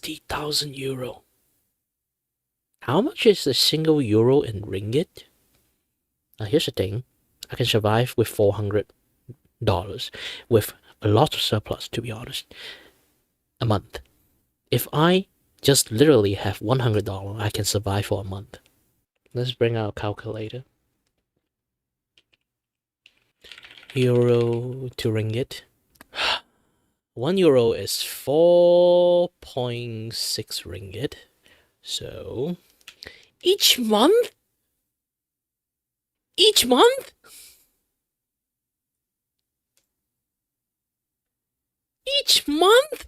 60,000 euro. How much is a single euro in ringgit? Here's the thing. I can survive with $400 with a lot of surplus, to be honest, a month. If I just literally have $100, I can survive for a month. Let's bring out a calculator. Euro to ringgit. 1 euro is 4.6 ringgit. So, each month? Each month? Each month?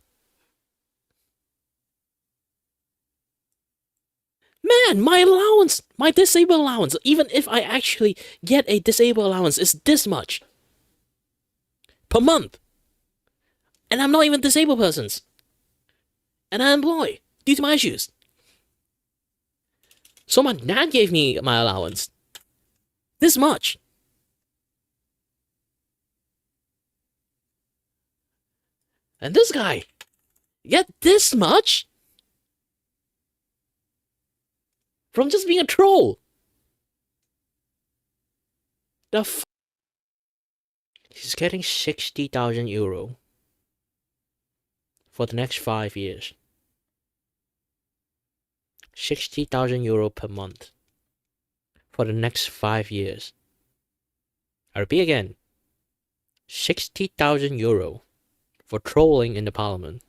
Man, my allowance, my disabled allowance, even if I actually get a disabled allowance, is this much per month. And I'm not even disabled persons. And I'm employed due to my issues. So my dad gave me my allowance. This much. And this guy get this much from just being a troll. The f. He's getting 60,000 euro for the next 5 years. 60,000 euro per month for the next 5 years. I repeat again, 60,000 euro for trolling in the parliament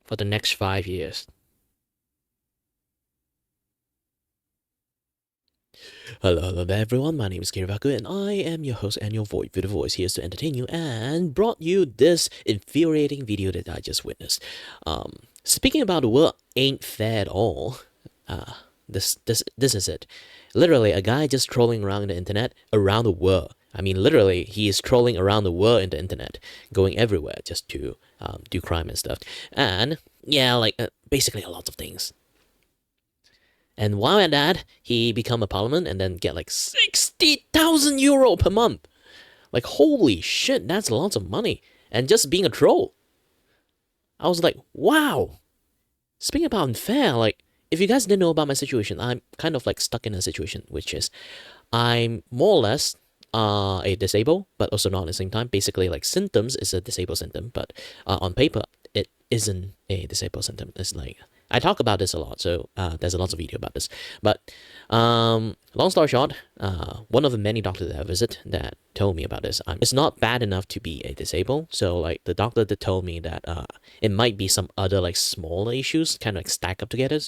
for the next 5 years. Hello there everyone, my name is Kiray Vacuo and I am your host and your voice with a voice here to entertain you and brought you this infuriating video that I just witnessed. Speaking about the world ain't fair at all. This is it. Literally, a guy just trolling around the internet around the world. I mean, literally, he is trolling around the world in the internet, going everywhere just to do crime and stuff. And yeah, like basically a lot of things. And while at that, he become a parliament and then get like 60,000 euro per month. Like, holy shit, that's lots of money. And just being a troll. I was like, wow. Speaking about unfair, like, if you guys didn't know about my situation, I'm kind of like stuck in a situation, which is I'm more or less a disabled, but also not at the same time. Basically, like, symptoms is a disabled symptom, but on paper, it isn't a disabled symptom. It's like, I talk about this a lot, so there's a lot of video about this. But long story short, one of the many doctors that I visit that told me about this, it's not bad enough to be a disabled. So like the doctor that told me that it might be some other like smaller issues, kind of like stack up together.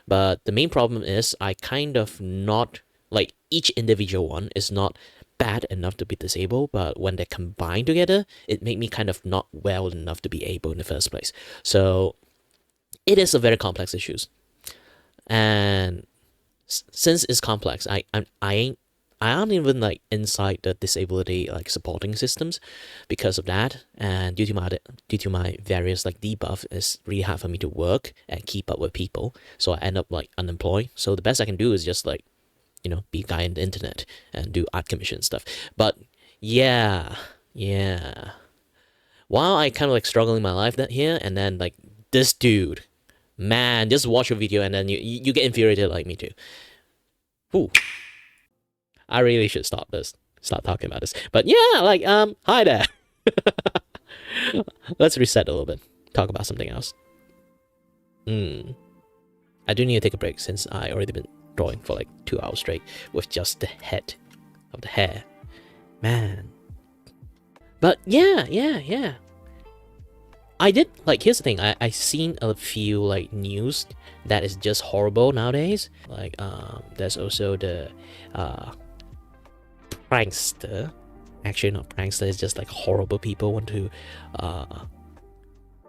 But the main problem is I kind of not like each individual one is not bad enough to be disabled, but when they're combined together, it made me kind of not well enough to be able in the first place. So it is a very complex issue, and since it's complex, I aren't even like inside the disability like supporting systems because of that, and due to my various like debuff, it's really hard for me to work and keep up with people, so I end up like unemployed. So the best I can do is just like, you know, be a guy on the internet and do art commission stuff. But yeah, while I kind of like struggling my life that here, and then like this dude. Man, just watch a video and then you get infuriated like me too. Ooh. I really should stop talking about this. But yeah, like, hi there. Let's reset a little bit. Talk about something else. I do need to take a break since I already been drawing for like 2 hours straight with just the head of the hair. Man. But yeah. I did, like, here's the thing, I seen a few, like, news that is just horrible nowadays. Like, there's also the, prankster. Actually, not prankster, it's just, like, horrible people want to,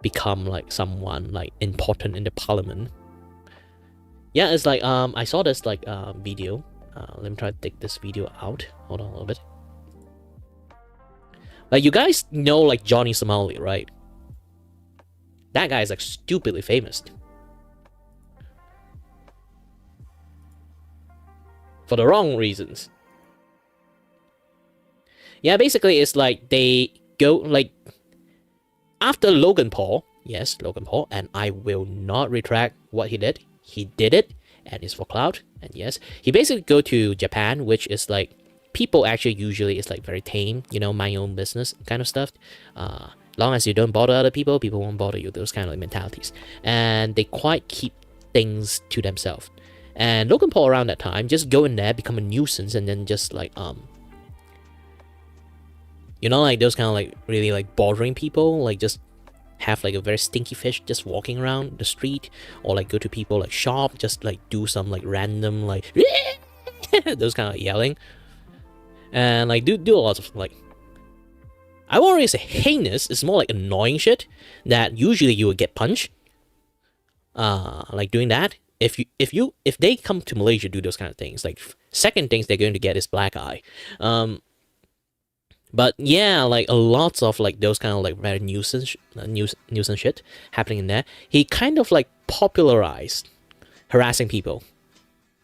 become, like, someone, like, important in the parliament. Yeah, it's like, I saw this, like, video. Let me try to take this video out. Hold on a little bit. Like, you guys know, like, Johnny Somali, right? That guy is like stupidly famous. For the wrong reasons. Yeah, basically it's like they go like after Logan Paul, Yes, Logan Paul, and I will not retract what he did. He did it, and it's for clout. And yes, he basically go to Japan, which is like people actually usually is like very tame, you know, mind your own business kind of stuff. Long as you don't bother other people, people won't bother you. Those kind of like mentalities, and they quite keep things to themselves. And Logan Paul around that time just go in there, become a nuisance, and then just like you know, like those kind of like really like bothering people, like just have like a very stinky fish just walking around the street, or like go to people like shop, just like do some like random like those kind of yelling, and like do a lot of like, I won't really say heinous, it's more like annoying shit that usually you would get punched. Like doing that. If they come to Malaysia do those kind of things, like second things they're going to get is black eye. But yeah, like a lots of like those kind of like very nuisance shit happening in there. He kind of like popularized harassing people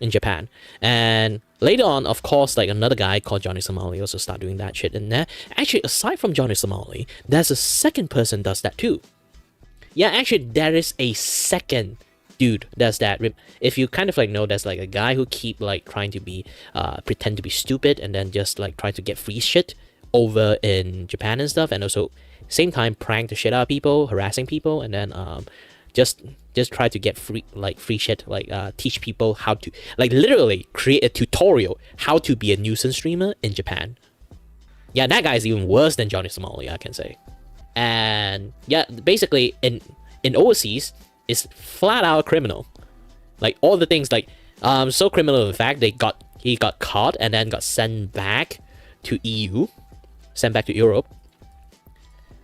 in Japan, and later on, of course, like another guy called Johnny Somali also start doing that shit in there. Actually, aside from Johnny Somali, there's a second person does that too. Yeah, actually, there is a second dude does that. If you kind of like know, there's like a guy who keep like trying to be pretend to be stupid and then just like trying to get free shit over in Japan and stuff, and also same time prank the shit out of people, harassing people, and then just try to get free shit, like teach people how to like literally create a tutorial how to be a nuisance streamer in Japan. Yeah, that guy is even worse than Johnny Somali, I can say. And yeah, basically in overseas is flat out criminal. Like all the things like so criminal in fact he got caught and then got sent back to EU, sent back to Europe,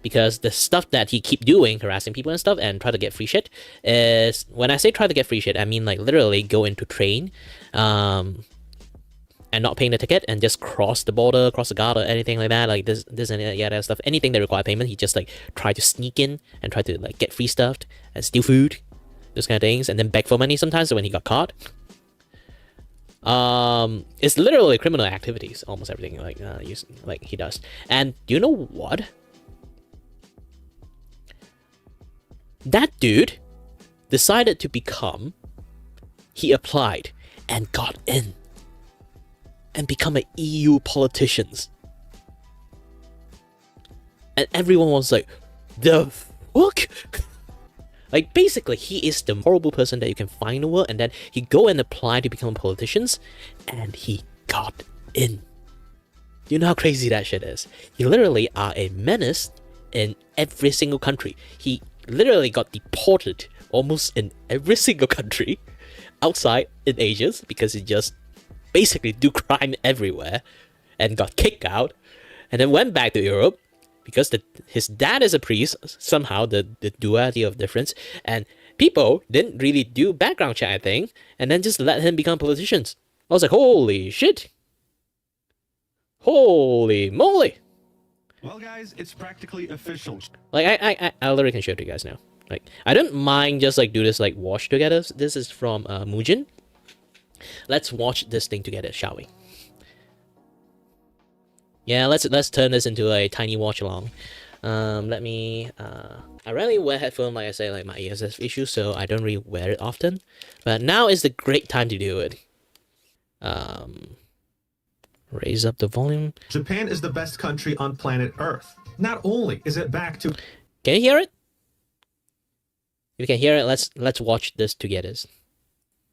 because the stuff that he keep doing, harassing people and stuff and try to get free shit, is, when I say try to get free shit, I mean like literally go into train and not paying the ticket and just cross the border, cross the guard or anything like that, like this and that stuff, anything that require payment, he just like try to sneak in and try to like get free stuff and steal food, those kind of things, and then beg for money sometimes. So when he got caught, it's literally criminal activities, almost everything like he does. And do you know what? That dude decided to become, he applied and got in and become an EU politician. And everyone was like, the fuck? Like basically he is the horrible person that you can find in the world, and then he go and apply to become politicians and he got in. Do you know how crazy that shit is? You literally are a menace in every single country. He literally got deported almost in every single country outside in Asia because he just basically do crime everywhere and got kicked out, and then went back to Europe because his dad is a priest, somehow the duality of difference, and people didn't really do background check, I think, and then just let him become politicians. I was like, holy shit. Holy moly. Well, guys, it's practically official. Like, I literally can show it to you guys now. Like, I don't mind just like do this like watch together. This is from Mujin. Let's watch this thing together, shall we? Yeah, let's turn this into a tiny watch along. Let me I rarely wear headphones, like I say, like my ears have issues, so I don't really wear it often. But now is the great time to do it. Raise up the volume. Japan is the best country on planet Earth. Not only is it back to... Can you hear it? If you can hear it, let's watch this together.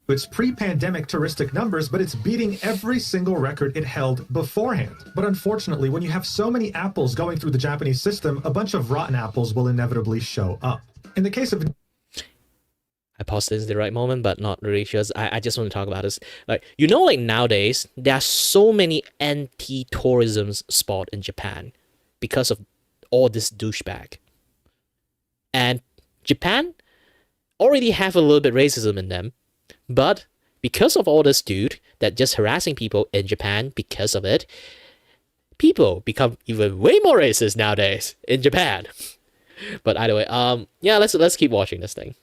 Its pre-pandemic touristic numbers, but it's beating every single record it held beforehand. But unfortunately, when you have so many apples going through the Japanese system, a bunch of rotten apples will inevitably show up. In the case of... I paused this at the right moment, but not really sure. I just want to talk about this. Like, you know, like nowadays, there are so many anti-tourism spots in Japan because of all this douchebag. And Japan already have a little bit racism in them, but because of all this dude that just harassing people in Japan, because of it, people become even way more racist nowadays in Japan. But either way, yeah, let's keep watching this thing.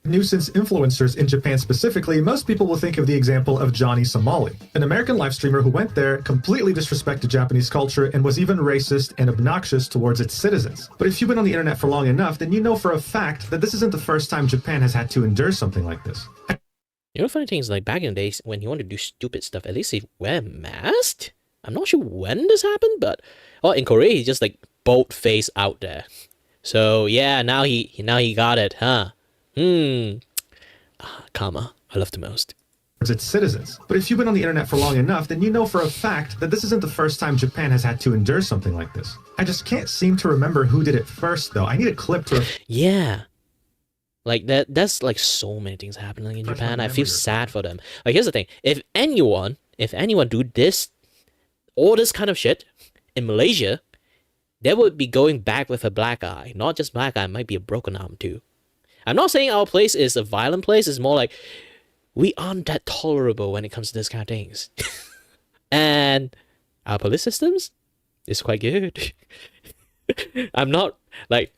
nuisance influencers in Japan specifically, most people will think of the example of Johnny Somali, an American live streamer who went there, completely disrespected Japanese culture, and was even racist and obnoxious towards its citizens. But if you've been on the internet for long enough, then you know for a fact that this isn't the first time Japan has had to endure something like this. You know, funny thing is, like, back in the days, when you want to do stupid stuff, at least they wear a mask? I'm not sure when this happened, but... Oh, in Korea, he's just, like, bold-faced out there. So, yeah, now he got it, huh? Karma, I love the most. Its citizens. But if you've been on the internet for long enough, then you know for a fact that this isn't the first time Japan has had to endure something like this. I just can't seem to remember who did it first, though. I need a clip to... Yeah. Like, that's like so many things happening in Japan. I feel sad for them. Like, here's the thing. If anyone do this, all this kind of shit in Malaysia, they would be going back with a black eye. Not just black eye, it might be a broken arm too. I'm not saying our place is a violent place. It's more like we aren't that tolerable when it comes to this kind of things. And our police systems is quite good. I'm not like...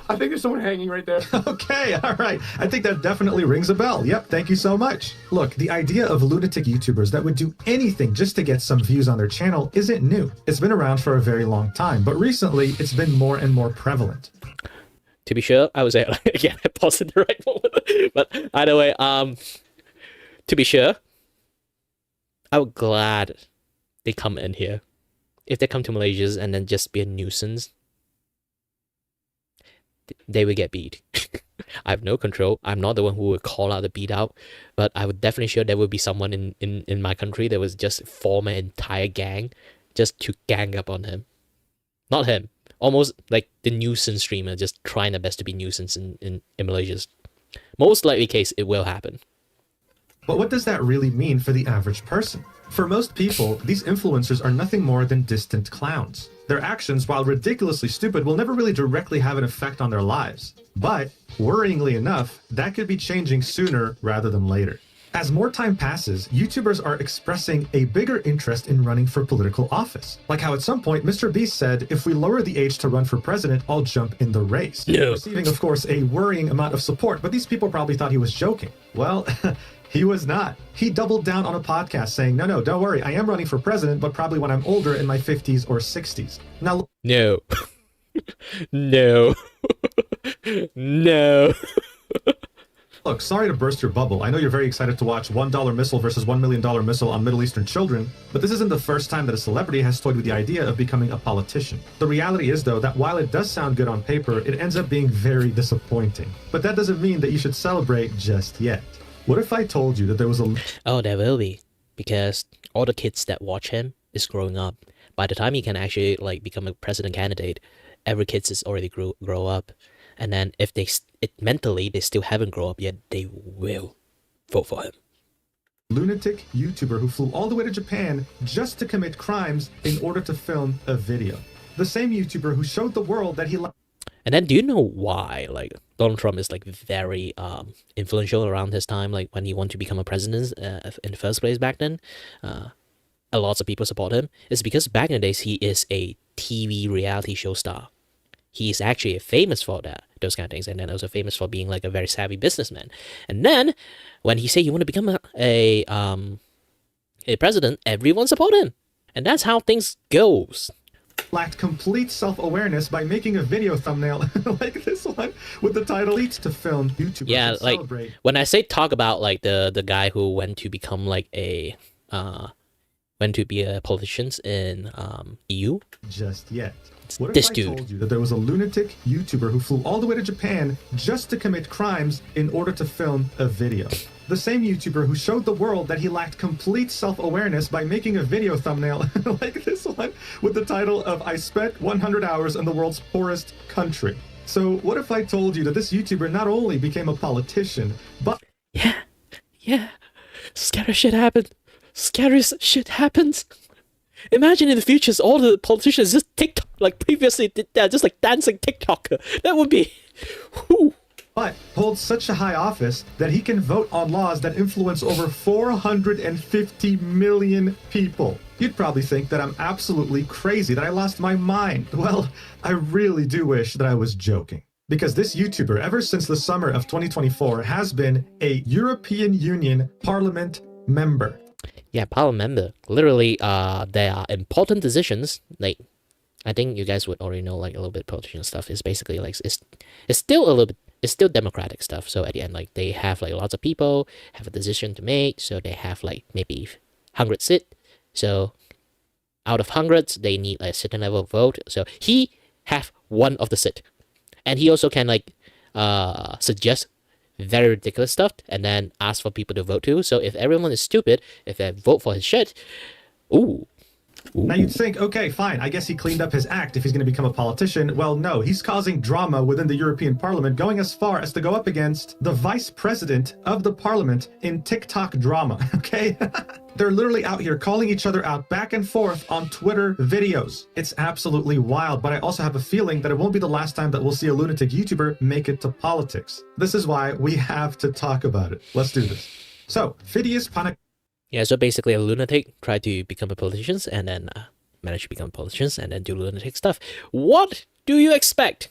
I think there's someone hanging right there. Okay, all right. I think that definitely rings a bell. Yep, thank you so much. Look, the idea of lunatic YouTubers that would do anything just to get some views on their channel isn't new. It's been around for a very long time, but recently it's been more and more prevalent. To be sure, I would say, again, I paused at the right moment. But either way, to be sure, I would glad they come in here. If they come to Malaysia and then just be a nuisance, they will get beat. I have no control. I'm not the one who would call out the beat out, but I would definitely sure there would be someone in my country that was just form an entire gang just to gang up on him. Not him. Almost like the nuisance streamer just trying their best to be nuisance in Malaysia's. Most likely case, it will happen. But what does that really mean for the average person? For most people, these influencers are nothing more than distant clowns. Their actions, while ridiculously stupid, will never really directly have an effect on their lives. But, worryingly enough, that could be changing sooner rather than later. As more time passes, YouTubers are expressing a bigger interest in running for political office. Like how at some point, Mr. Beast said, if we lower the age to run for president, I'll jump in the race. No. Receiving, of course, a worrying amount of support, but these people probably thought he was joking. Well, he was not. He doubled down on a podcast saying, no, don't worry, I am running for president, but probably when I'm older in my 50s or 60s. Now, no. No. No. Look, sorry to burst your bubble. I know you're very excited to watch $1 missile versus $1 million missile on Middle Eastern children, but this isn't the first time that a celebrity has toyed with the idea of becoming a politician. The reality is, though, that while it does sound good on paper, it ends up being very disappointing. But that doesn't mean that you should celebrate just yet. What if I told you that there was a... Oh, there will be. Because all the kids that watch him is growing up. By the time he can actually like become a president candidate, every kid is already grow up. And then if mentally they still haven't grown up yet, they will vote for him. Lunatic YouTuber who flew all the way to Japan just to commit crimes in order to film a video. The same YouTuber who showed the world that he... And then do you know why, like, Donald Trump is, like, very influential around his time, like, when he wanted to become a president in the first place back then? A lot of people support him. It's because back in the days, he is a TV reality show star. He is actually famous for that, those kind of things, and then also famous for being, like, a very savvy businessman. And then, when he said you want to become a president, everyone support him. And that's how things goes. Lacked complete self-awareness by making a video thumbnail like this one with the title "Leads to Film YouTubers." Yeah, like celebrate. When I say talk about like the guy who went to become like went to be a politician in EU. Just yet. What if I told you that there was a lunatic YouTuber who flew all the way to Japan just to commit crimes in order to film a video? The same YouTuber who showed the world that he lacked complete self-awareness by making a video thumbnail like this one with the title of "I spent 100 hours in the world's poorest country." So what if I told you that this YouTuber not only became a politician, but... Yeah. Scary shit happened. Scary shit happens. Imagine in the future, all the politicians just TikTok, like previously did that, just like dancing TikToker. That would be... Whew. But holds such a high office that he can vote on laws that influence over 450 million people. You'd probably think that I'm absolutely crazy, that I lost my mind. Well, I really do wish that I was joking. Because this YouTuber, ever since the summer of 2024, has been a European Union Parliament member. Yeah, parliament member. Literally, there are important decisions. Like, I think you guys would already know, like, a little bit politician stuff. It's basically like it's still a little bit. It's still democratic stuff. So at the end, like, they have like lots of people have a decision to make. So they have like maybe 100 sit. So out of hundreds, they need like a certain level of vote. So he have one of the sit, and he also can like suggest very ridiculous stuff and then ask for people to vote too. So if everyone is stupid, if they vote for his shit, ooh. Now you'd think, okay, fine, I guess he cleaned up his act if he's going to become a politician. Well, no, he's causing drama within the European Parliament, going as far as to go up against the vice president of the parliament in TikTok drama, okay? They're literally out here calling each other out back and forth on Twitter videos. It's absolutely wild, but I also have a feeling that it won't be the last time that we'll see a lunatic YouTuber make it to politics. This is why we have to talk about it. Let's do this. So, Phidias Panak. Yeah, so basically a lunatic tried to become a politician and then managed to become politicians and then do lunatic stuff. What do you expect?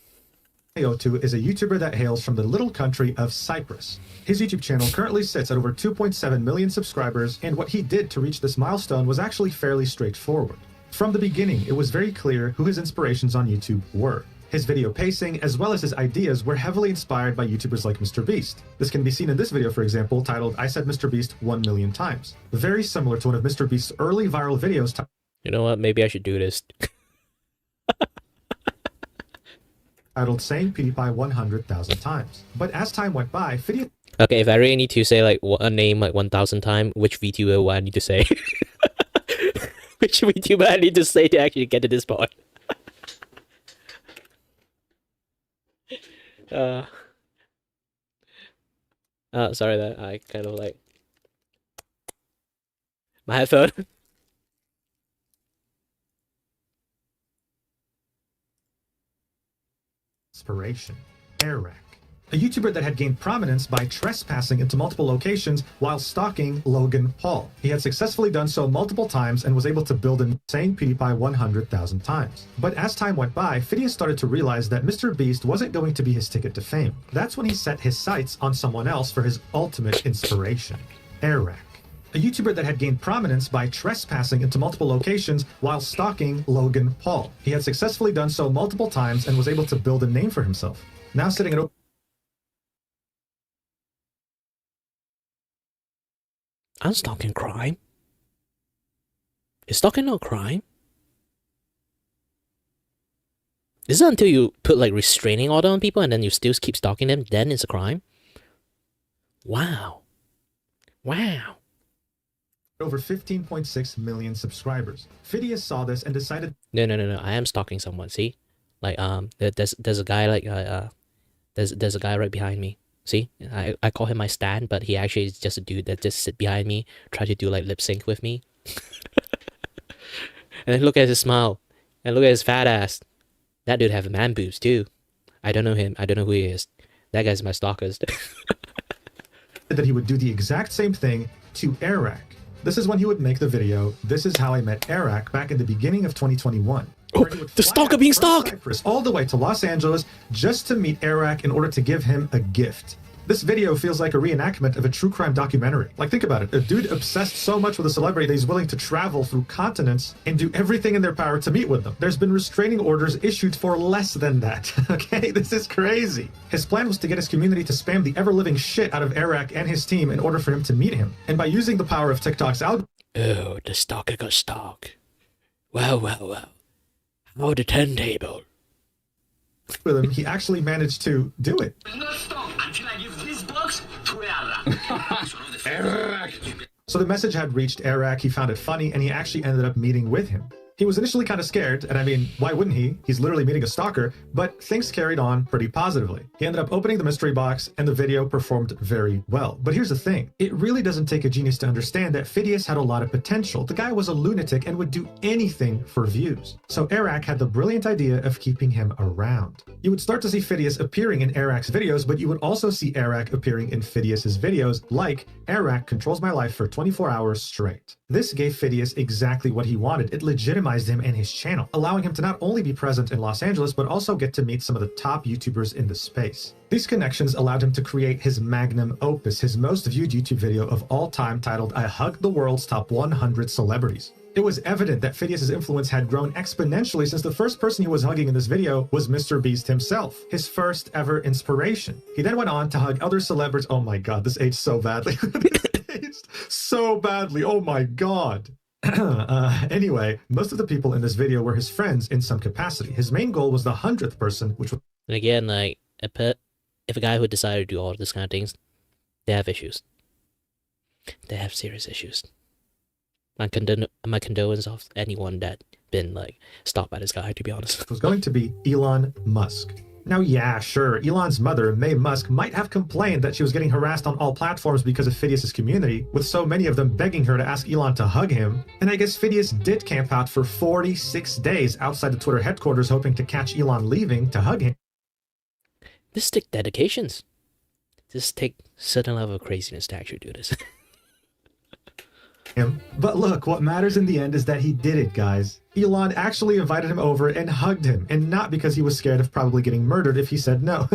Vtuber is a YouTuber that hails from the little country of Cyprus. His YouTube channel currently sits at over 2.7 million subscribers, and what he did to reach this milestone was actually fairly straightforward. From the beginning, it was very clear who his inspirations on YouTube were. His video pacing, as well as his ideas, were heavily inspired by YouTubers like MrBeast. This can be seen in this video, for example, titled I Said MrBeast 1 Million Times. Very similar to one of MrBeast's early viral videos. You know what? Maybe I should do this. Titled Saying PewDiePie 100,000 times. But as time went by, Phidias... Okay, if I really need to say like a name like 1,000 times, which VTuber will I need to say? Which VTuber I need to say to actually get to this point? Sorry that I kind of like my headphone. Inspiration. Airrack. A YouTuber that had gained prominence by trespassing into multiple locations while stalking Logan Paul. He had successfully done so multiple times and was able to build a saying PewDiePie 100,000 times. But as time went by, Phidias started to realize that MrBeast wasn't going to be his ticket to fame. That's when he set his sights on someone else for his ultimate inspiration. Airrack. A YouTuber that had gained prominence by trespassing into multiple locations while stalking Logan Paul. He had successfully done so multiple times and was able to build a name for himself. Now sitting at I'm stalking crime. Is stalking not crime? Is it until you put like restraining order on people and then you still keep stalking them, then it's a crime? Wow. Wow. over 15.6 million subscribers. Phidias saw this and decided... No. I am stalking someone, see? Like, there's a guy like, there's a guy right behind me. See, I call him my stan, but he actually is just a dude that just sit behind me, try to do like lip sync with me. And then look at his smile, and look at his fat ass. That dude have man boobs too. I don't know him. I don't know who he is. That guy's my stalkers. that he would do the exact same thing to Eric. This is when he would make the video, "This is how I met Eric," back in the beginning of 2021. Oh, the stalker being stalked! Cyprus all the way to Los Angeles just to meet Eric in order to give him a gift. This video feels like a reenactment of a true crime documentary. Like, think about it. A dude obsessed so much with a celebrity that he's willing to travel through continents and do everything in their power to meet with them. There's been restraining orders issued for less than that. Okay, this is crazy. His plan was to get his community to spam the ever-living shit out of Eric and his team in order for him to meet him. And by using the power of TikTok's algorithm... Oh, the stalker got stalked. Well. How the turntable. He actually managed to do it. Not stop until I give this box to Eric. So the message had reached Eric, he found it funny, and he actually ended up meeting with him. He was initially kind of scared, and I mean, why wouldn't he? He's literally meeting a stalker, but things carried on pretty positively. He ended up opening the mystery box, and the video performed very well. But here's the thing, it really doesn't take a genius to understand that Phidias had a lot of potential. The guy was a lunatic and would do anything for views. So Eric had the brilliant idea of keeping him around. You would start to see Phidias appearing in Eric's videos, but you would also see Eric appearing in Phidias's videos, like Eric controls my life for 24 hours straight. This gave Phidias exactly what he wanted. It legitimized him and his channel, allowing him to not only be present in Los Angeles, but also get to meet some of the top YouTubers in the space. These connections allowed him to create his magnum opus, his most viewed YouTube video of all time, titled I Hugged the World's Top 100 Celebrities. It was evident that Phidias's influence had grown exponentially, since the first person he was hugging in this video was Mr. Beast himself, his first ever inspiration. He then went on to hug other celebrities. Oh my god, this aged so badly. This aged so badly, oh my god. Anyway, most of the people in this video were his friends in some capacity. His main goal was the 100th person, which was... And again, like, if a guy who decided to do all of this kind of things, they have issues. They have serious issues. My condolences of anyone that been, like, stopped by this guy, to be honest. Was going to be Elon Musk. Now, yeah, sure, Elon's mother, May Musk, might have complained that she was getting harassed on all platforms because of Phidias' community, with so many of them begging her to ask Elon to hug him. And I guess Phidias did camp out for 46 days outside the Twitter headquarters, hoping to catch Elon leaving to hug him. This take dedications. This take certain level of craziness to actually do this. But look, what matters in the end is that he did it, guys. Elon actually invited him over and hugged him, and not because he was scared of probably getting murdered if he said no.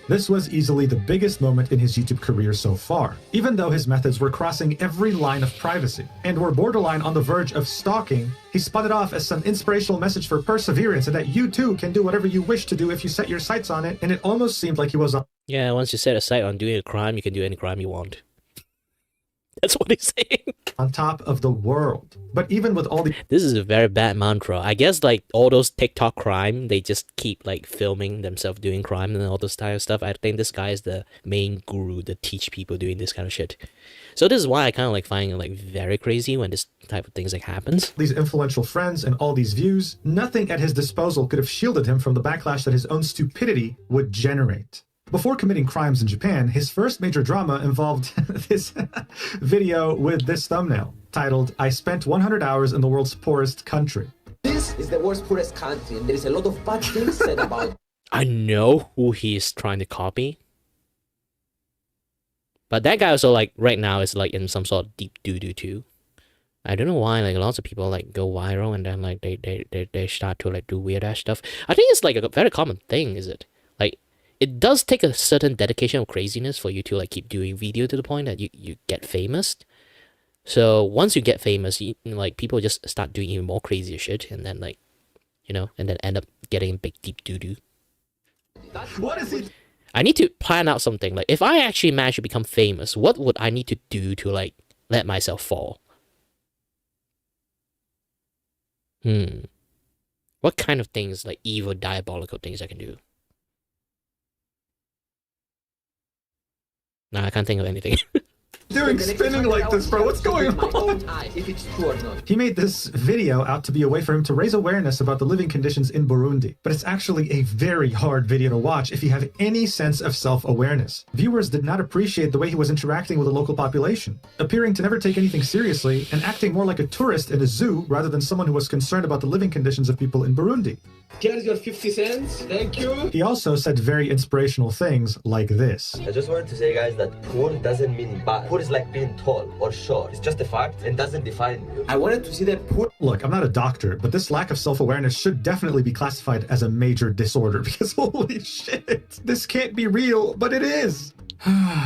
This was easily the biggest moment in his YouTube career so far, even though his methods were crossing every line of privacy and were borderline on the verge of stalking. He spun it off as some inspirational message for perseverance and that you too can do whatever you wish to do if you set your sights on it, and it almost seemed like he was on... Yeah, once you set a sight on doing a crime, you can do any crime you want. That's what he's saying. On top of the world. But even with all the... This is a very bad mantra. I guess, like, all those TikTok crime, they just keep, like, filming themselves doing crime and all this type of stuff. I think this guy is the main guru to teach people doing this kind of shit. So this is why I kind of, like, find it, like, very crazy when this type of things, like, happens. These influential friends and all these views, nothing at his disposal could have shielded him from the backlash that his own stupidity would generate. Before committing crimes in Japan, his first major drama involved this video with this thumbnail, titled, I spent 100 hours in the world's poorest country. This is the world's poorest country, and there is a lot of bad things said about it. I know who he's trying to copy. But that guy also, like, right now is, like, in some sort of deep doo-doo too. I don't know why, like, lots of people, like, go viral and then, like, they start to, like, do weird-ass stuff. I think it's, like, a very common thing, is it? Like, it does take a certain dedication of craziness for you to, like, keep doing video to the point that you get famous. So once you get famous, like, people just start doing even more crazier shit, and then, like, you know, and then end up getting big deep doo-doo. What is he? I need to plan out something. Like, if I actually manage to become famous, what would I need to do to, like, let myself fall? What kind of things, like, evil, diabolical things I can do? Nah, I can't think of anything. Doing spinning like this, bro. What's going on? If it's true or not. He made this video out to be a way for him to raise awareness about the living conditions in Burundi, but it's actually a very hard video to watch if you have any sense of self-awareness. Viewers did not appreciate the way he was interacting with the local population, appearing to never take anything seriously and acting more like a tourist in a zoo rather than someone who was concerned about the living conditions of people in Burundi. Here's your 50 cents. Thank you. He also said very inspirational things like this. I just wanted to say, guys, that poor doesn't mean bad. Poor is like being tall or short. It's just a fact and doesn't define you. I wanted to see that poor... Look, I'm not a doctor, but this lack of self-awareness should definitely be classified as a major disorder because holy shit, this can't be real, but it is.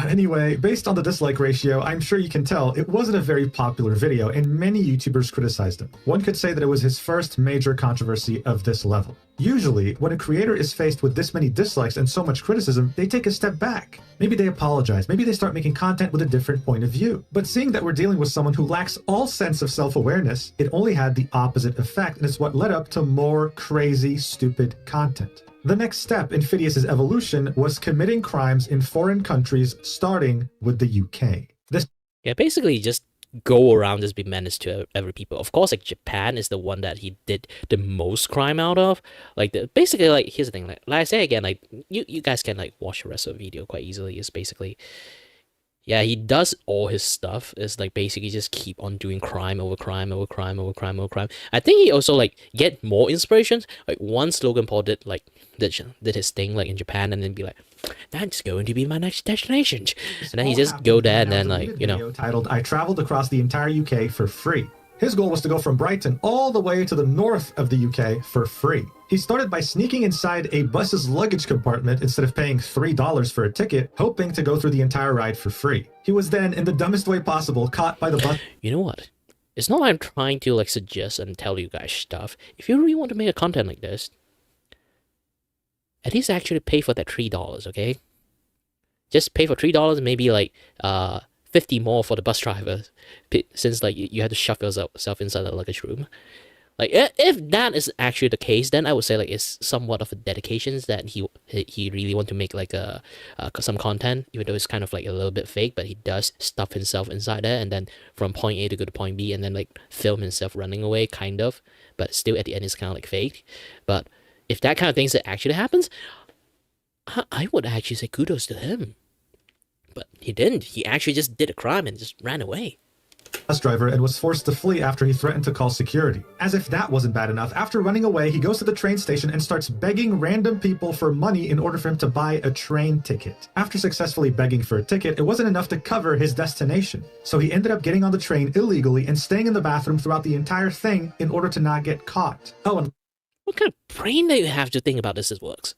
Anyway, based on the dislike ratio, I'm sure you can tell it wasn't a very popular video and many YouTubers criticized him. One could say that it was his first major controversy of this level. Usually, when a creator is faced with this many dislikes and so much criticism, they take a step back. Maybe they apologize, maybe they start making content with a different point of view. But seeing that we're dealing with someone who lacks all sense of self-awareness, it only had the opposite effect, and it's what led up to more crazy, stupid content. The next step in Phidias' evolution was committing crimes in foreign countries, starting with the UK. Yeah, basically just go around just be menace to every people. Of course, like Japan is the one that he did the most crime out of. Like basically, like here's the thing. Like I say again, like you guys can like watch the rest of the video quite easily. It's basically, yeah, he does all his stuff. It's like basically just keep on doing crime over crime over crime over crime over crime. I think he also like get more inspirations. Like once Logan Paul did like did his thing like in Japan, and then be like, that's going to be my next destination, and then he just go there and then like, you know, titled "I traveled across the entire UK for free." His goal was to go from Brighton all the way to the north of the UK for free. He started by sneaking inside a bus's luggage compartment instead of paying $3 for a ticket, hoping to go through the entire ride for free. He was then, in the dumbest way possible, caught by the bus. You know what? It's not like I'm trying to like suggest and tell you guys stuff. If you really want to make a content like this, at least actually pay for that $3, okay? Just pay for $3, maybe like 50 more for the bus driver, since like you had to shove yourself inside the luggage room. Like if that is actually the case, then I would say like it's somewhat of a dedication that he really want to make like some content, even though it's kind of like a little bit fake, but he does stuff himself inside there, and then from point A to go to point B, and then like film himself running away, kind of, but still at the end it's kind of like fake. But if that kind of thing that actually happens, I would actually say kudos to him. But he didn't. He actually just did a crime and just ran away. Bus driver and was forced to flee after he threatened to call security. As if that wasn't bad enough, after running away, he goes to the train station and starts begging random people for money in order for him to buy a train ticket. After successfully begging for a ticket, it wasn't enough to cover his destination. So he ended up getting on the train illegally and staying in the bathroom throughout the entire thing in order to not get caught. Oh, and what kind of brain do you have to think about this works?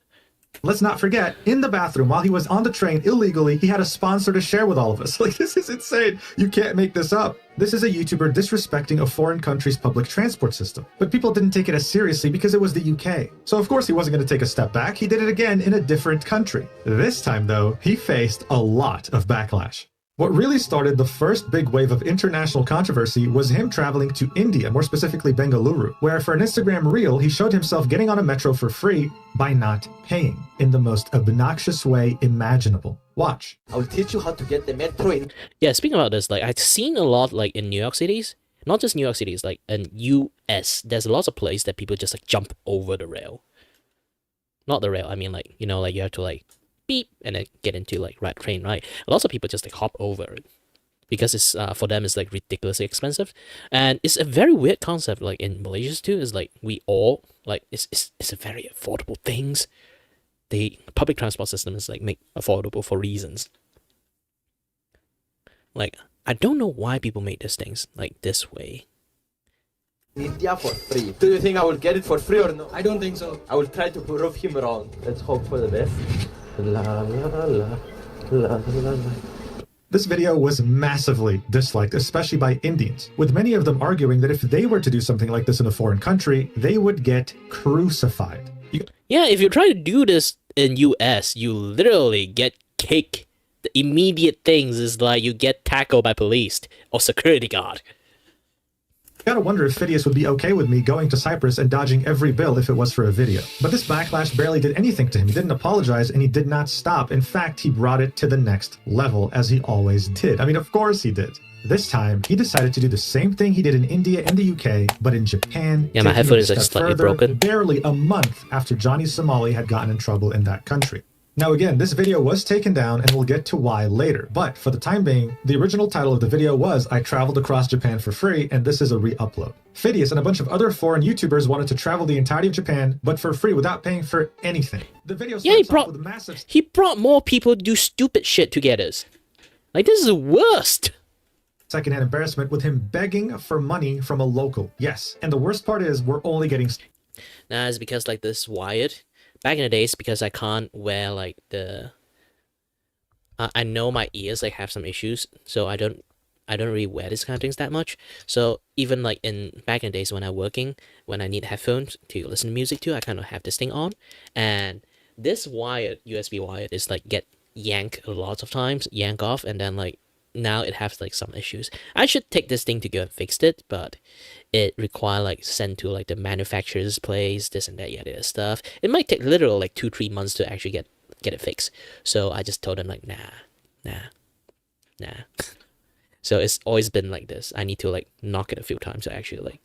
let's not forget, in the bathroom, while he was on the train illegally, he had a sponsor to share with all of us. Like, this is insane. You can't make this up. This is a YouTuber disrespecting a foreign country's public transport system. But people didn't take it as seriously because it was the UK. So of course he wasn't going to take a step back. He did it again in a different country. This time, though, he faced a lot of backlash. What really started the first big wave of international controversy was him traveling to India, more specifically Bengaluru, where for an Instagram reel, he showed himself getting on a metro for free by not paying in the most obnoxious way imaginable. Watch. I'll teach you how to get the metro in. Yeah, speaking about this, like I've seen a lot like in New York cities, not just New York cities, like in US, there's lots of places that people just like jump over the rail. Not the rail, I mean like, you know, like you have to like beep and then get into like red train, right? Lots of people just like hop over it because it's for them it's like ridiculously expensive, and it's a very weird concept. Like in Malaysia too, is like we all like it's a very affordable things. The public transport system is like make affordable for reasons. Like I don't know why people make these things like this way. India for free. Do you think I will get it for free or no? I don't think so. I will try to prove him wrong. Let's hope for the best. La la la la la la. This video was massively disliked, especially by Indians, with many of them arguing that if they were to do something like this in a foreign country, they would get crucified. Yeah, if you try to do this in US, you literally get cake. The immediate things is like you get tackled by police or security guard. Gotta wonder if Phidias would be okay with me going to Cyprus and dodging every bill if it was for a video. But this backlash barely did anything to him. He didn't apologize and he did not stop. In fact, he brought it to the next level, as he always did. I mean, of course he did. This time, he decided to do the same thing he did in India and the UK, but in Japan. Yeah, my headphone is like slightly broken. Barely a month after Johnny Somali had gotten in trouble in that country. Now again, this video was taken down and we'll get to why later, but for the time being, the original title of the video was I Traveled Across Japan for Free, and this is a re-upload. Phidias and a bunch of other foreign YouTubers wanted to travel the entirety of Japan, but for free without paying for anything. The video starts off with a massive... He brought more people to do stupid shit together. Like, this is the worst. Secondhand embarrassment with him begging for money from a local. Yes, and the worst part is we're only getting... Nah, it's because like this wired. Back in the days, because I can't wear like the... I know my ears like have some issues, so I don't really wear these kind of things that much. So even like back in the days when I'm working, when I need headphones to listen to music to, I kind of have this thing on. And this wired, USB wired, is like get yanked a lot of times, yank off, and then like now it has like some issues. I should take this thing to go and fix it, but it require like send to like the manufacturer's place, this and that, yada stuff. It might take literally like 2-3 months to actually get it fixed. So I just told them like nah. So it's always been like this. I need to like knock it a few times to actually like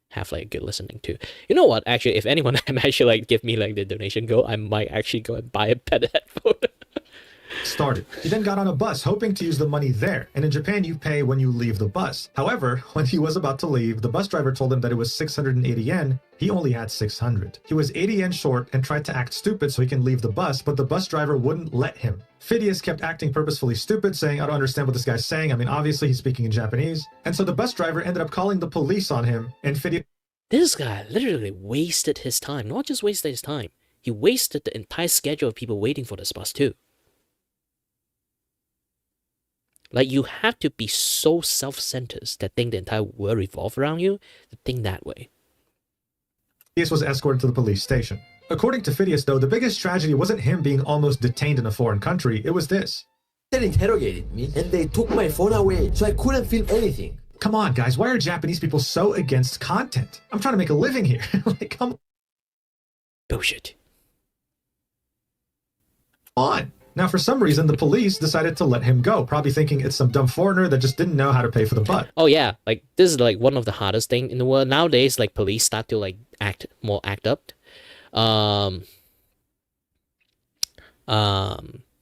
have like a good listening to. You know what? Actually, if anyone actually like give me like the donation go, I might actually go and buy a better headphone. Started. He then got on a bus hoping to use the money there, and in Japan you pay when you leave the bus. However, when he was about to leave, the bus driver told him that it was 680 yen. He only had 600. He was 80 yen short and tried to act stupid so he can leave the bus, but the bus driver wouldn't let him. Phidias kept acting purposefully stupid, saying, I don't understand what this guy's saying. I mean, obviously he's speaking in Japanese. And so the bus driver ended up calling the police on him, and Phidias... This guy literally wasted his time. Not just wasted his time. He wasted the entire schedule of people waiting for this bus too. Like, you have to be so self-centered that think the entire world revolves around you to think that way. Phidias was escorted to the police station. According to Phidias, though, the biggest tragedy wasn't him being almost detained in a foreign country, it was this. They interrogated me and they took my phone away, so I couldn't film anything. Come on, guys, why are Japanese people so against content? I'm trying to make a living here. Like, come Bullshit. on. Now, for some reason, the police decided to let him go, probably thinking it's some dumb foreigner that just didn't know how to pay for the butt. Oh yeah, like this is like one of the hardest thing in the world nowadays. Like police start to like act up.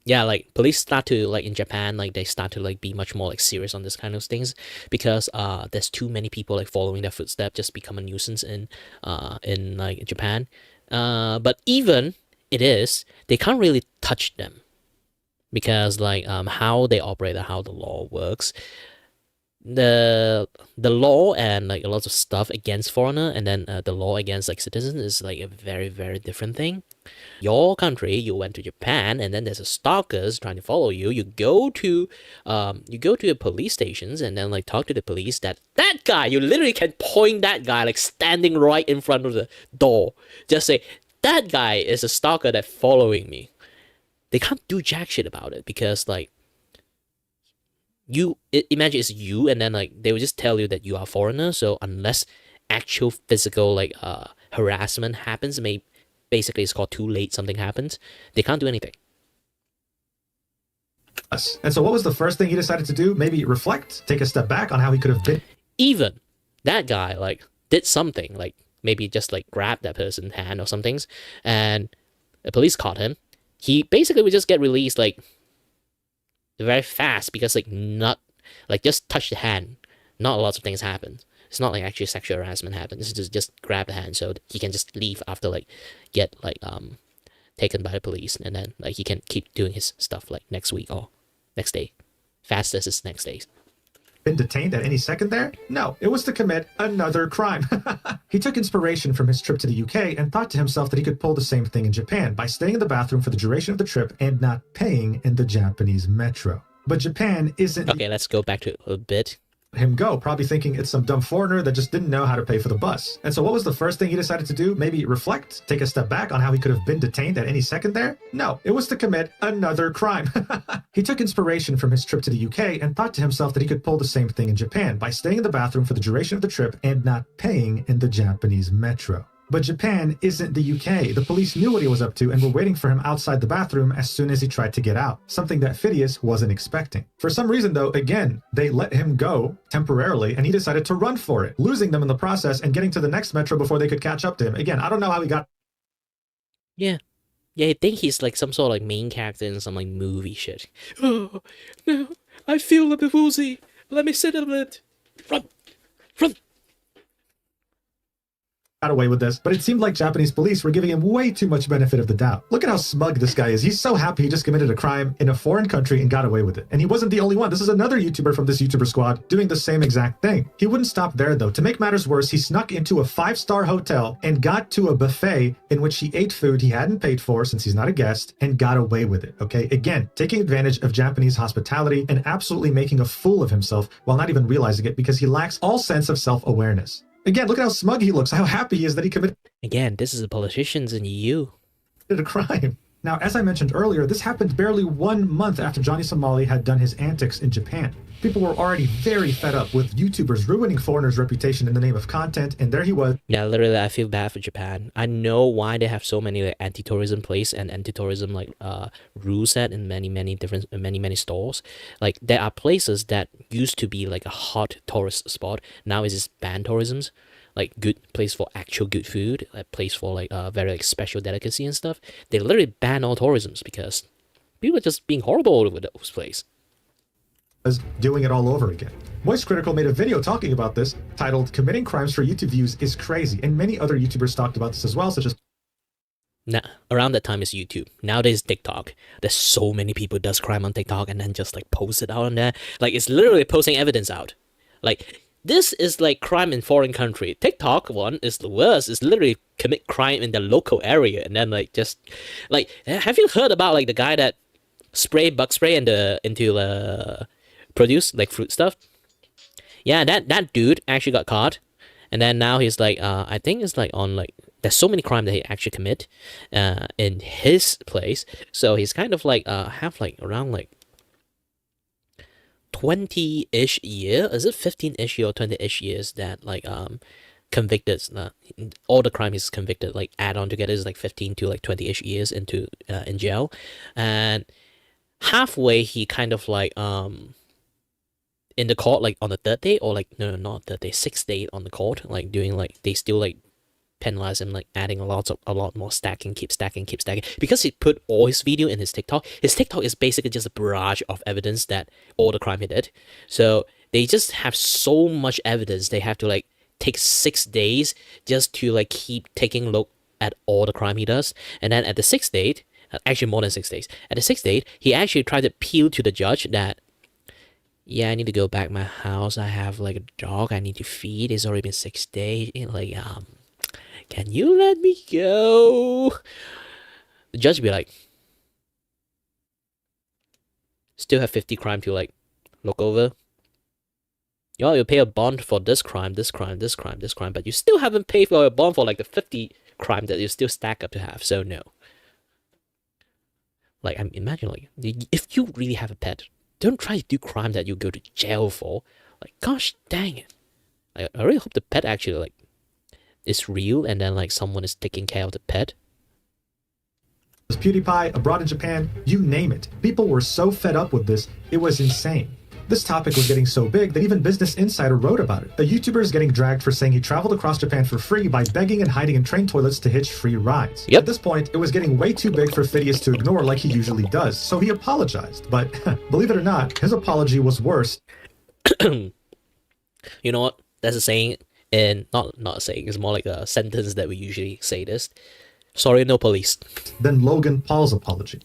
Yeah, like police start to like in Japan, like they start to like be much more like serious on this kind of things because there's too many people like following their footsteps, just become a nuisance in like Japan. But even it is, they can't really touch them. Because like how they operate and how the law works, the law and like a lot of stuff against foreigner and then the law against like citizens is like a very, very different thing. Your country, you went to Japan and then there's a stalkers trying to follow you. You go to the police stations and then like talk to the police that guy, you literally can point that guy like standing right in front of the door. Just say that guy is a stalker that's following me. They can't do jack shit about it because like imagine it's you and then like they will just tell you that you are a foreigner. So unless actual physical like harassment happens, basically it's called too late, something happens, they can't do anything. And so what was the first thing he decided to do? Maybe reflect, take a step back on how he could have been. Even that guy like did something, like maybe just like grab that person's hand or something, and the police caught him. He basically would just get released like very fast because like not like just touch the hand, not lots of things happen. It's not like actually sexual harassment happens. It's just grab the hand so he can just leave after like get like taken by the police, and then like he can keep doing his stuff like next week or next day, fastest is next day. Been detained at any second there? No, it was to commit another crime. He took inspiration from his trip to the UK and thought to himself that he could pull the same thing in Japan by staying in the bathroom for the duration of the trip and not paying in the Japanese metro. But Japan isn't... Okay, let's go back to it a bit. Him go, probably thinking it's some dumb foreigner that just didn't know how to pay for the bus. And so what was the first thing he decided to do? Maybe reflect, take a step back on how he could have been detained at any second there? No, it was to commit another crime. He took inspiration from his trip to the UK and thought to himself that he could pull the same thing in Japan by staying in the bathroom for the duration of the trip and not paying in the Japanese metro. But Japan isn't the UK. The police knew what he was up to and were waiting for him outside the bathroom as soon as he tried to get out, something that Phidias wasn't expecting. For some reason, though, again, they let him go temporarily and he decided to run for it, losing them in the process and getting to the next metro before they could catch up to him. Again, I don't know how he got... Yeah, I think he's like some sort of like main character in some like movie shit. Oh, no, I feel a bit woozy. Let me sit a bit. Run. Got away with this, but it seemed like Japanese police were giving him way too much benefit of the doubt. Look at how smug this guy is. He's so happy he just committed a crime in a foreign country and got away with it. And he wasn't the only one. This is another YouTuber from this YouTuber squad doing the same exact thing. He wouldn't stop there though. To make matters worse, he snuck into a 5-star hotel and got to a buffet in which he ate food he hadn't paid for since he's not a guest and got away with it. Okay, again, taking advantage of Japanese hospitality and absolutely making a fool of himself while not even realizing it because he lacks all sense of self-awareness. Again, look at how smug he looks, how happy he is that he committed Again, this is the politicians in EU. a crime. Now, as I mentioned earlier, this happened barely 1 month after Johnny Somali had done his antics in Japan. People were already very fed up with YouTubers ruining foreigners' reputation in the name of content, and there he was. Yeah, literally, I feel bad for Japan. I know why they have so many like anti-tourism place and anti-tourism like rules set in many stores. Like there are places that used to be like a hot tourist spot. Now it's just banned tourisms. Like good place for actual good food, a place for like very like special delicacy and stuff. They literally ban all tourisms because people are just being horrible all over those places. Doing it all over again. Moist Critical made a video talking about this, titled "Committing Crimes for YouTube Views is Crazy," and many other YouTubers talked about this as well, such as... Now, around that time is YouTube. Nowadays TikTok. There's so many people does crime on TikTok and then just like post it out on there. Like it's literally posting evidence out. Like this is like crime in foreign country. TikTok one is the worst. It's literally commit crime in the local area and then like just like have you heard about like the guy that bug spray into the produce like fruit stuff? Yeah, that dude actually got caught, and then now he's like I think it's like on like there's so many crimes that he actually commit in his place, so he's kind of like have like around like 20-ish year, is it 15-ish year or 20-ish years that like convicted, all the crime he's convicted like add on together is like 15 to like 20-ish years into in jail, and halfway he kind of like in the court like on the third day, or like no not third day, sixth day on the court, like doing like they still like penalize him, like adding a lot more stacking, keep stacking because he put all his video in his TikTok. His TikTok is basically just a barrage of evidence that all the crime he did, so they just have so much evidence they have to like take 6 days just to like keep taking a look at all the crime he does. And then at the 6th date, actually more than 6 days, at the 6th date he actually tried to appeal to the judge that yeah, I need to go back my house, I have like a dog I need to feed, it's already been 6 days, like can you let me go? The judge would be like, still have 50 crime to like look over. You pay a bond for this crime, but you still haven't paid for a bond for like the 50 crime that you still stack up to have, so no. Like, I imagine like, if you really have a pet, don't try to do crime that you go to jail for. Like, gosh dang it. I really hope the pet actually like is real and then like someone is taking care of the pet. PewDiePie, abroad in Japan, you name it. People were so fed up with this, it was insane. This topic was getting so big that even Business Insider wrote about it. A YouTuber is getting dragged for saying he traveled across Japan for free by begging and hiding in train toilets to hitch free rides. Yep. At this point, it was getting way too big for Phidias to ignore like he usually does, so he apologized. But believe it or not, his apology was worse. You know what? That's a saying, and not a saying, it's more like a sentence that we usually say this. Sorry, no police. Then Logan Paul's apology.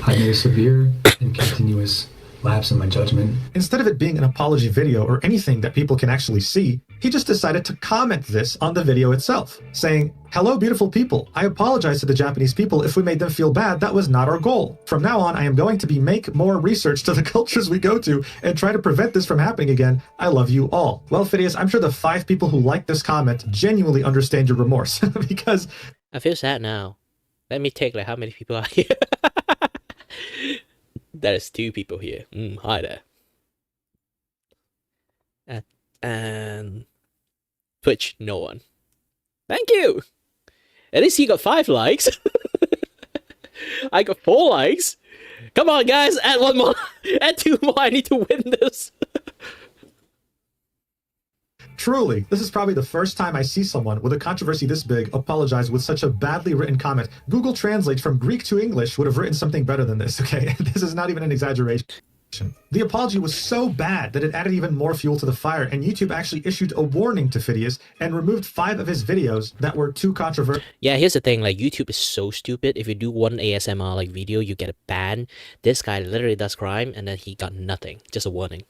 I made a severe and continuous lapse in my judgment. Instead of it being an apology video or anything that people can actually see, he just decided to comment this on the video itself, saying, "Hello, beautiful people. I apologize to the Japanese people if we made them feel bad. That was not our goal. From now on, I am going to make more research to the cultures we go to and try to prevent this from happening again. I love you all." Well, Phidias, I'm sure the 5 people who liked this comment genuinely understand your remorse, because... I feel sad now. Let me take like how many people are here. That is 2 people here. Hi there. And Twitch, no one. Thank you. At least he got 5 likes. I got 4 likes. Come on, guys, add 1 more. Add 2 more. I need to win this. Truly, this is probably the first time I see someone with a controversy this big apologize with such a badly written comment. Google Translate from Greek to English would have written something better than this, okay? This is not even an exaggeration. The apology was so bad that it added even more fuel to the fire, and YouTube actually issued a warning to Phidias and removed 5 of his videos that were too controversial. Yeah, here's the thing, like YouTube is so stupid. If you do one ASMR like video, you get a ban. This guy literally does crime and then he got nothing. Just a warning.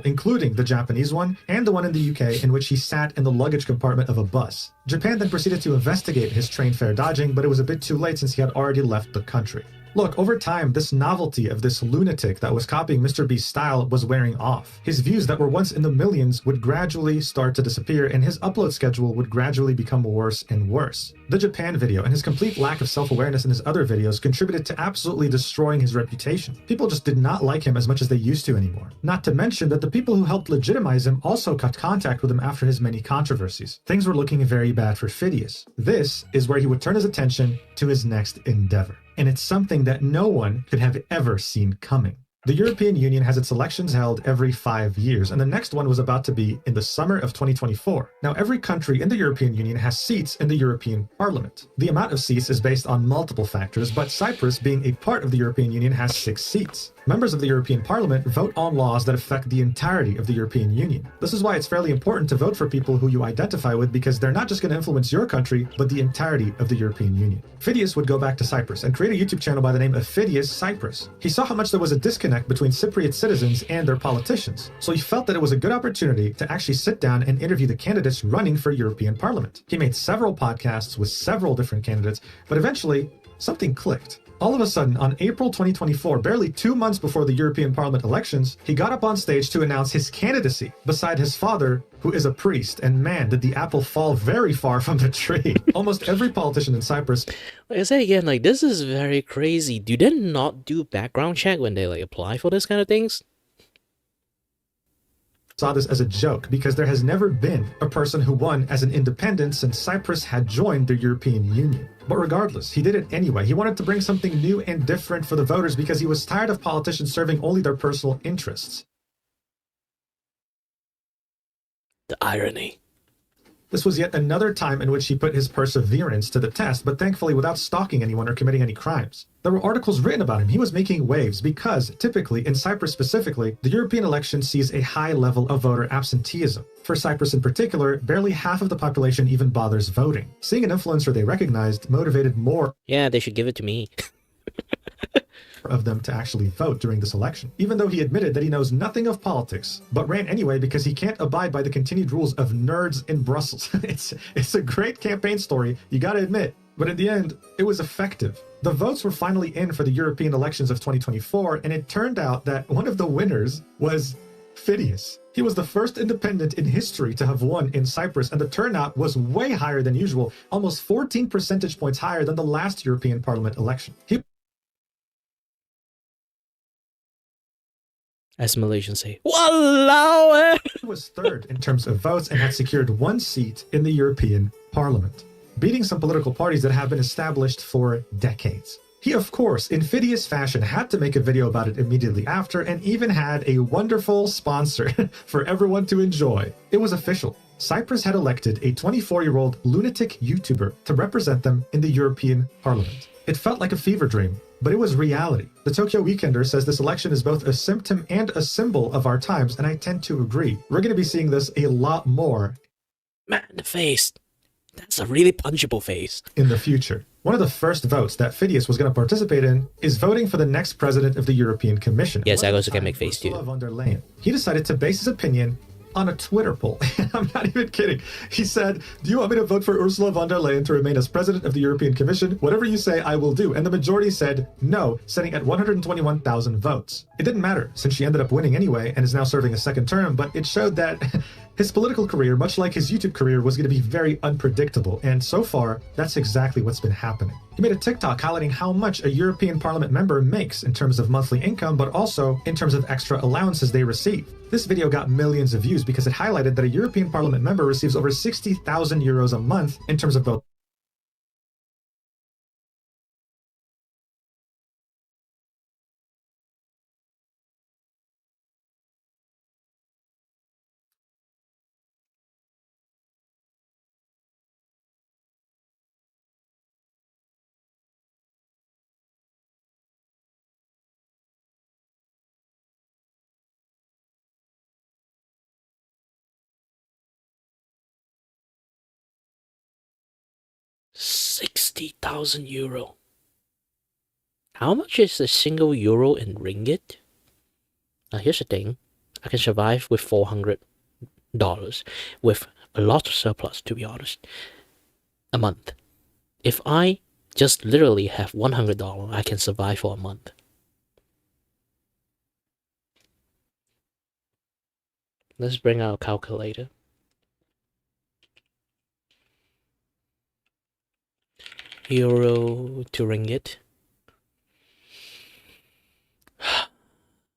Including the Japanese one and the one in the UK in which he sat in the luggage compartment of a bus. Japan then proceeded to investigate his train fare dodging, but it was a bit too late since he had already left the country. Look, over time, this novelty of this lunatic that was copying Mr. Beast's style was wearing off. His views that were once in the millions would gradually start to disappear, and his upload schedule would gradually become worse and worse. The Japan video and his complete lack of self-awareness in his other videos contributed to absolutely destroying his reputation. People just did not like him as much as they used to anymore. Not to mention that the people who helped legitimize him also cut contact with him after his many controversies. Things were looking very bad for Phidias. This is where he would turn his attention to his next endeavor. And it's something that no one could have ever seen coming. The European Union has its elections held every 5 years, and the next one was about to be in the summer of 2024. Now, every country in the European Union has seats in the European Parliament. The amount of seats is based on multiple factors, but Cyprus, being a part of the European Union, has 6 seats. Members of the European Parliament vote on laws that affect the entirety of the European Union. This is why it's fairly important to vote for people who you identify with, because they're not just going to influence your country, but the entirety of the European Union. Phidias would go back to Cyprus and create a YouTube channel by the name of Phidias Cyprus. He saw how much there was a disconnect between Cypriot citizens and their politicians, so he felt that it was a good opportunity to actually sit down and interview the candidates running for European Parliament. He made several podcasts with several different candidates, but eventually something clicked. All of a sudden, on April 2024, barely 2 months before the European Parliament elections, he got up on stage to announce his candidacy beside his father, who is a priest, and man, did the apple fall very far from the tree. Almost every politician in Cyprus, Like I said again, like, this is very crazy. Do they not do background check when they, like, apply for this kind of things? saw this as a joke because there has never been a person who won as an independent since Cyprus had joined the European Union. But regardless, he did it anyway. He wanted to bring something new and different for the voters because he was tired of politicians serving only their personal interests. The irony. This was yet another time in which he put his perseverance to the test, but thankfully without stalking anyone or committing any crimes. There were articles written about him. He was making waves because, typically, in Cyprus specifically, the European election sees a high level of voter absenteeism. For Cyprus in particular, barely half of the population even bothers voting. Seeing an influencer they recognized motivated more Yeah, they should give it to me. of them to actually vote during this election, even though he admitted that he knows nothing of politics, but ran anyway because he can't abide by the continued rules of nerds in Brussels. It's a great campaign story, you gotta admit, but in the end, it was effective. The votes were finally in for the European elections of 2024, and it turned out that one of the winners was Phidias. He was the first independent in history to have won in Cyprus, and the turnout was way higher than usual, almost 14 percentage points higher than the last European Parliament election. He As Malaysians say, Walao eh! was third in terms of votes and had secured 1 seat in the European Parliament, beating some political parties that have been established for decades. He, of course, in Phidias fashion, had to make a video about it immediately after and even had a wonderful sponsor for everyone to enjoy. It was official. Cyprus had elected a 24-year-old lunatic YouTuber to represent them in the European Parliament. It felt like a fever dream, but it was reality. The Tokyo Weekender says this election is both a symptom and a symbol of our times, and I tend to agree. We're going to be seeing this a lot more. Man, the face. That's a really punchable face. In the future. One of the first votes that Phidias was going to participate in is voting for the next president of the European Commission. Yes, I also can make face too. Ursula von der Leyen. He decided to base his opinion on a Twitter poll. I'm not even kidding. He said, do you want me to vote for Ursula von der Leyen to remain as president of the European Commission? Whatever you say, I will do. And the majority said no, sitting at 121,000 votes. It didn't matter, since she ended up winning anyway and is now serving a second term, but it showed that his political career, much like his YouTube career, was going to be very unpredictable. And so far, that's exactly what's been happening. He made a TikTok highlighting how much a European Parliament member makes in terms of monthly income, but also in terms of extra allowances they receive. This video got millions of views because it highlighted that a European Parliament member receives over 60,000 euros a month in terms of both €60,000. How much is a single euro in ringgit? Now here's the thing. I can survive with $400 with a lot of surplus, to be honest, a month. If I just literally have $100, I can survive for a month. Let's bring out a calculator. Euro to ringgit.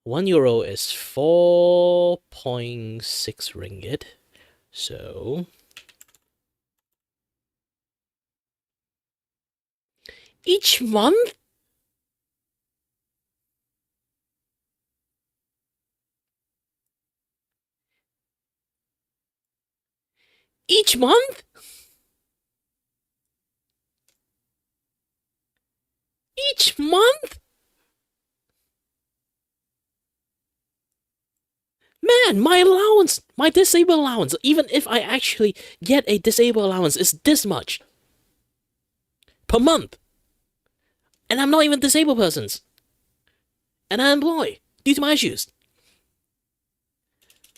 €1 is 4.6 ringgit. So each month? Each month? Each month? Man, my allowance, my disabled allowance, even if I actually get a disabled allowance, is this much per month. And I'm not even disabled persons. And I'm employed due to my issues.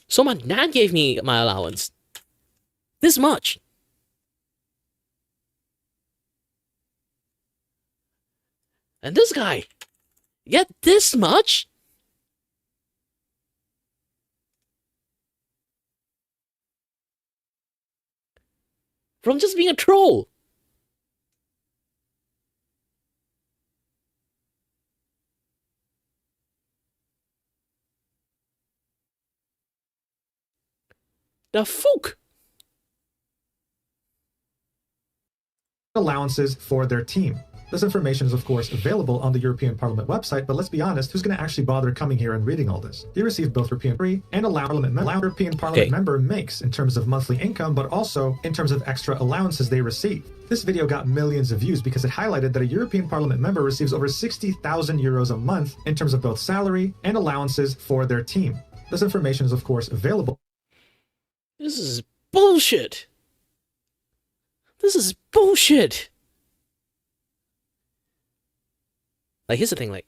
So my dad gave me my allowance. This much. And this guy get this much? From just being a troll. The fuck? Allowances for their team. This information is, of course, available on the European Parliament website, but let's be honest, who's going to actually bother coming here and reading all this? You receive both European free and European Parliament member makes in terms of monthly income, but also in terms of extra allowances they receive. This video got millions of views because it highlighted that a European Parliament member receives over 60,000 euros a month in terms of both salary and allowances for their team. This information is, of course, available. This is bullshit. This is bullshit. Like, here's the thing, like,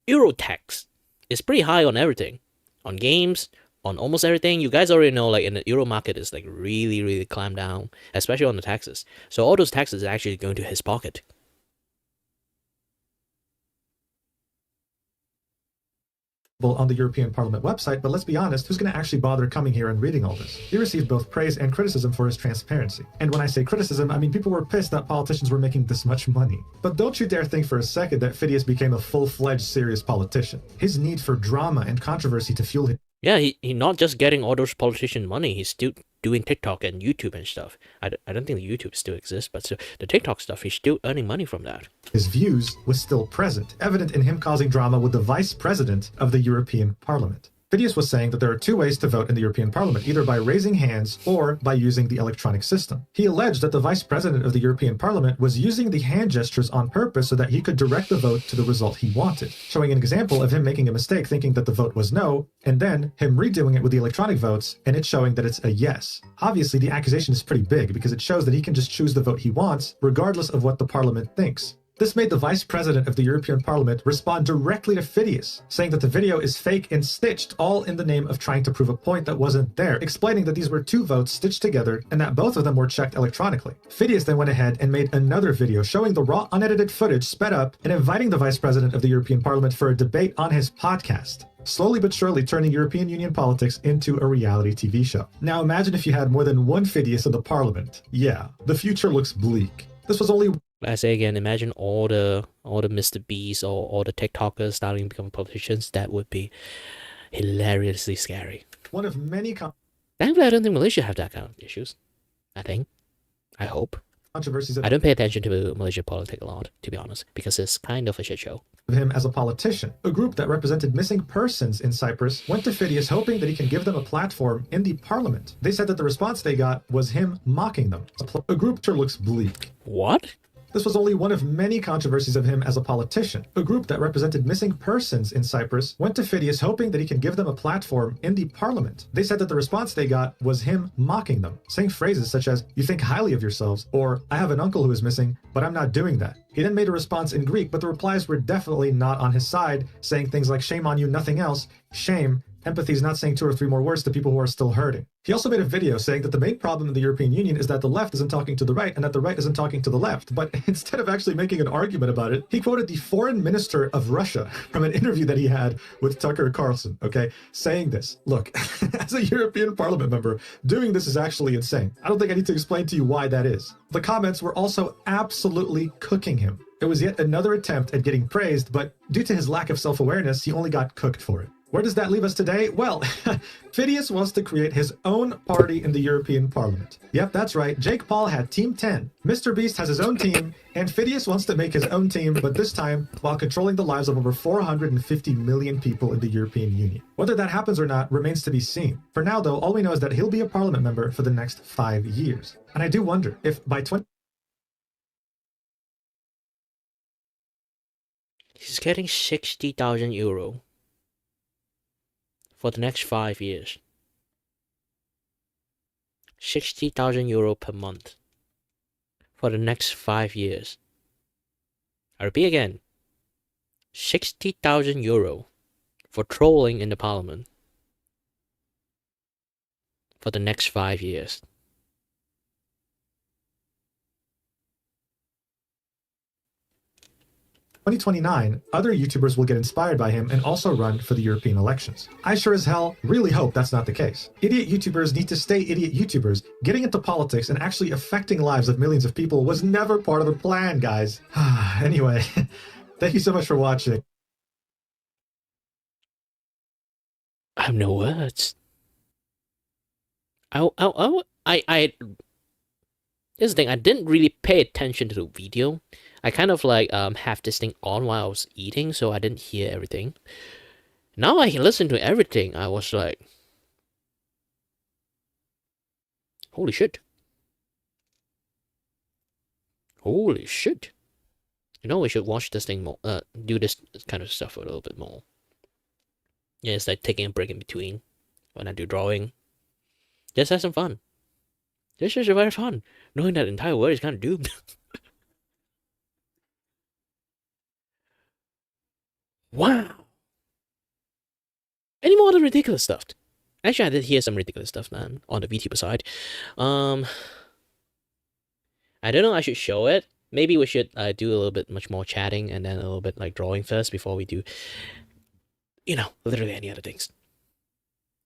Euro tax is pretty high on everything. On games, on almost everything. You guys already know, like, in the Euro market is, like, really, really clamped down, especially on the taxes. So all those taxes are actually going to his pocket. On the European Parliament website, but let's be honest, who's going to actually bother coming here and reading all this? He received both praise and criticism for his transparency. And when I say criticism, I mean people were pissed that politicians were making this much money. But don't you dare think for a second that Phidias became a full-fledged serious politician. His need for drama and controversy to fuel his... Yeah, he not just getting all those politician money, he's still doing TikTok and YouTube and stuff. I don't think the YouTube still exists, but so the TikTok stuff, he's still earning money from that. His views was still present, evident in him causing drama with the vice president of the European Parliament. Phidias was saying that there are two ways to vote in the European Parliament, either by raising hands or by using the electronic system. He alleged that the vice president of the European Parliament was using the hand gestures on purpose so that he could direct the vote to the result he wanted, showing an example of him making a mistake thinking that the vote was no, and then him redoing it with the electronic votes, and it showing that it's a yes. Obviously, the accusation is pretty big because it shows that he can just choose the vote he wants, regardless of what the Parliament thinks. This made the vice president of the European Parliament respond directly to Phidias, saying that the video is fake and stitched, all in the name of trying to prove a point that wasn't there, explaining that these were two votes stitched together and that both of them were checked electronically. Phidias then went ahead and made another video showing the raw unedited footage sped up and inviting the vice president of the European Parliament for a debate on his podcast, slowly but surely turning European Union politics into a reality TV show. Now imagine if you had more than one Phidias in the Parliament. Yeah, the future looks bleak. This was only... I say again, imagine all the Mr. Beast or all the TikTokers starting to become politicians. That would be hilariously scary. one of many Thankfully, I don't think Malaysia have that kind of issues. I hope. controversies I don't pay attention to Malaysia politics a lot, to be honest, because it's kind of a shit show. of him as a politician. A group that represented missing persons in Cyprus went to Phidias hoping that he can give them a platform in the parliament. They said that the response they got was him mocking them. A group that looks bleak. What? This was only one of many controversies of him as a politician. A group that represented missing persons in Cyprus went to Phidias hoping that he can give them a platform in the parliament. They said that the response they got was him mocking them, saying phrases such as, "You think highly of yourselves," or "I have an uncle who is missing, but I'm not doing that." He then made a response in Greek, but the replies were definitely not on his side, saying things like, "Shame on you, nothing else," "Shame," Empathy is not saying 2 or 3 more words to people who are still hurting. He also made a video saying that the main problem in the European Union is that the left isn't talking to the right and that the right isn't talking to the left. But instead of actually making an argument about it, he quoted the foreign minister of Russia from an interview that he had with Tucker Carlson, okay, saying this. Look, as a European Parliament member, doing this is actually insane. I don't think I need to explain to you why that is. The comments were also absolutely cooking him. It was yet another attempt at getting praised, but due to his lack of self-awareness, he only got cooked for it. Where does that leave us today? Well, Phidias wants to create his own party in the European Parliament. Yep, that's right. Jake Paul had Team 10. Mr. Beast has his own team, and Phidias wants to make his own team, but this time while controlling the lives of over 450 million people in the European Union. Whether that happens or not remains to be seen. For now, though, all we know is that he'll be a parliament member for the next 5 years. And I do wonder if by 20... He's getting 60,000 euro for the next 5 years. 60,000 euro per month for the next 5 years. I repeat again, 60,000 euro for trolling in the parliament for the next 5 years. In 2029, other YouTubers will get inspired by him and also run for the European elections. I sure as hell really hope that's not the case. Idiot YouTubers need to stay idiot YouTubers. Getting into politics and actually affecting lives of millions of people was never part of the plan, guys. Anyway, thank you so much for watching. I have no words. Here's the thing, I didn't really pay attention to the video. I kind of like have this thing on while I was eating, so I didn't hear everything. Now I can listen to everything. I was like, holy shit. Holy shit. You know, we should watch this thing more, do this kind of stuff a little bit more. Yeah, it's like taking a break in between when I do drawing. Just have some fun. This is very fun, knowing that the entire world is kind of doomed. Wow. Any more other ridiculous stuff? Actually, I did hear some ridiculous stuff, man, on the VTuber side. I don't know, I should show it. Maybe we should do a little bit much more chatting and then a little bit like drawing first before we do, you know, literally any other things.